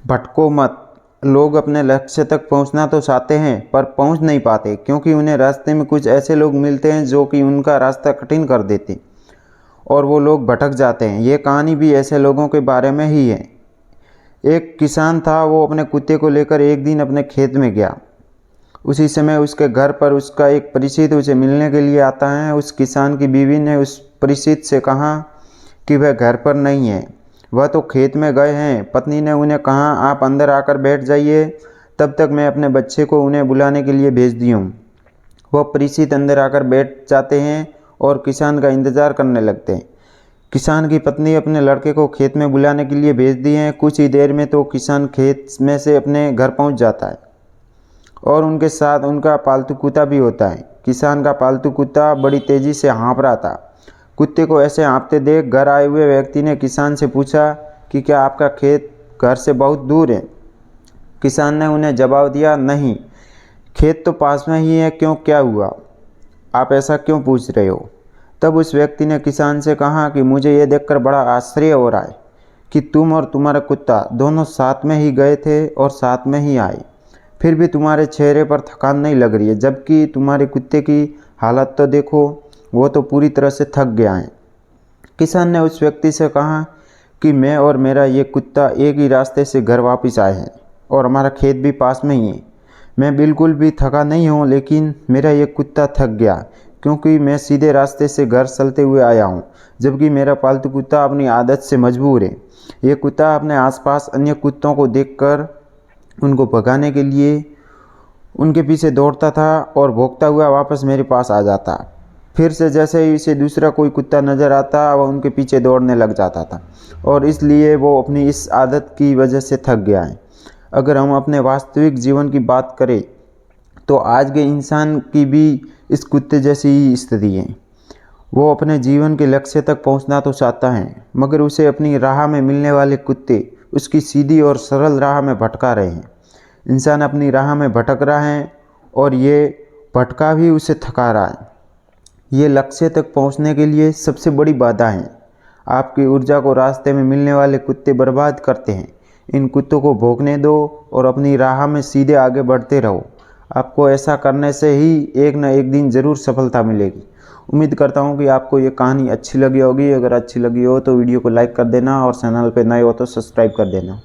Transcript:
भटको मत। लोग अपने लक्ष्य तक पहुंचना तो चाहते हैं पर पहुंच नहीं पाते, क्योंकि उन्हें रास्ते में कुछ ऐसे लोग मिलते हैं जो कि उनका रास्ता कठिन कर देते और वो लोग भटक जाते हैं। ये कहानी भी ऐसे लोगों के बारे में ही है। एक किसान था, वो अपने कुत्ते को लेकर एक दिन अपने खेत में गया। उसी समय उसके घर पर उसका एक परिचित उसे मिलने के लिए आता है। उस किसान की बीवी ने उस परिचित से कहा कि वह घर पर नहीं है, वह तो खेत में गए हैं। पत्नी ने उन्हें कहा, आप अंदर आकर बैठ जाइए, तब तक मैं अपने बच्चे को उन्हें बुलाने के लिए भेज दी हूँ। वह परिचित अंदर आकर बैठ जाते हैं और किसान का इंतज़ार करने लगते हैं। किसान की पत्नी अपने लड़के को खेत में बुलाने के लिए भेज दी है। कुछ ही देर में तो किसान खेत में से अपने घर पहुंच जाता है और उनके साथ उनका पालतू कुत्ता भी होता है। किसान का पालतू कुत्ता बड़ी तेज़ी से हाँफ रहा था। कुत्ते को ऐसे हाँफते देख घर आए हुए व्यक्ति ने किसान से पूछा कि क्या आपका खेत घर से बहुत दूर है? किसान ने उन्हें जवाब दिया, नहीं, खेत तो पास में ही है। क्यों, क्या हुआ? आप ऐसा क्यों पूछ रहे हो? तब उस व्यक्ति ने किसान से कहा कि मुझे ये देखकर बड़ा आश्चर्य हो रहा है कि तुम और तुम्हारा कुत्ता दोनों साथ में ही गए थे और साथ में ही आए, फिर भी तुम्हारे चेहरे पर थकान नहीं लग रही है, जबकि तुम्हारे कुत्ते की हालत तो देखो, वो तो पूरी तरह से थक गया है। किसान ने उस व्यक्ति से कहा कि मैं और मेरा ये कुत्ता एक ही रास्ते से घर वापस आए हैं और हमारा खेत भी पास में ही है। मैं बिल्कुल भी थका नहीं हूँ, लेकिन मेरा ये कुत्ता थक गया क्योंकि मैं सीधे रास्ते से घर चलते हुए आया हूँ, जबकि मेरा पालतू कुत्ता अपनी आदत से मजबूर है। ये कुत्ता अपने आसपास अन्य कुत्तों को देखकर उनको भगाने के लिए उनके पीछे दौड़ता था और भौंकता हुआ वापस मेरे पास आ जाता। फिर से जैसे ही इसे दूसरा कोई कुत्ता नज़र आता, वह उनके पीछे दौड़ने लग जाता था और इसलिए वो अपनी इस आदत की वजह से थक गया है। अगर हम अपने वास्तविक जीवन की बात करें तो आज के इंसान की भी इस कुत्ते जैसी ही स्थिति है। वो अपने जीवन के लक्ष्य तक पहुंचना तो चाहता है, मगर उसे अपनी राह में मिलने वाले कुत्ते उसकी सीधी और सरल राह में भटका रहे हैं। इंसान अपनी राह में भटक रहा है और ये भटका भी उसे थका रहा है। ये लक्ष्य तक पहुंचने के लिए सबसे बड़ी बाधा है। आपकी ऊर्जा को रास्ते में मिलने वाले कुत्ते बर्बाद करते हैं। इन कुत्तों को भौंकने दो और अपनी राह में सीधे आगे बढ़ते रहो। आपको ऐसा करने से ही एक न एक दिन ज़रूर सफलता मिलेगी। उम्मीद करता हूँ कि आपको ये कहानी अच्छी लगी होगी। अगर अच्छी लगी हो तो वीडियो को लाइक कर देना और चैनल पर नए हो तो सब्सक्राइब कर देना।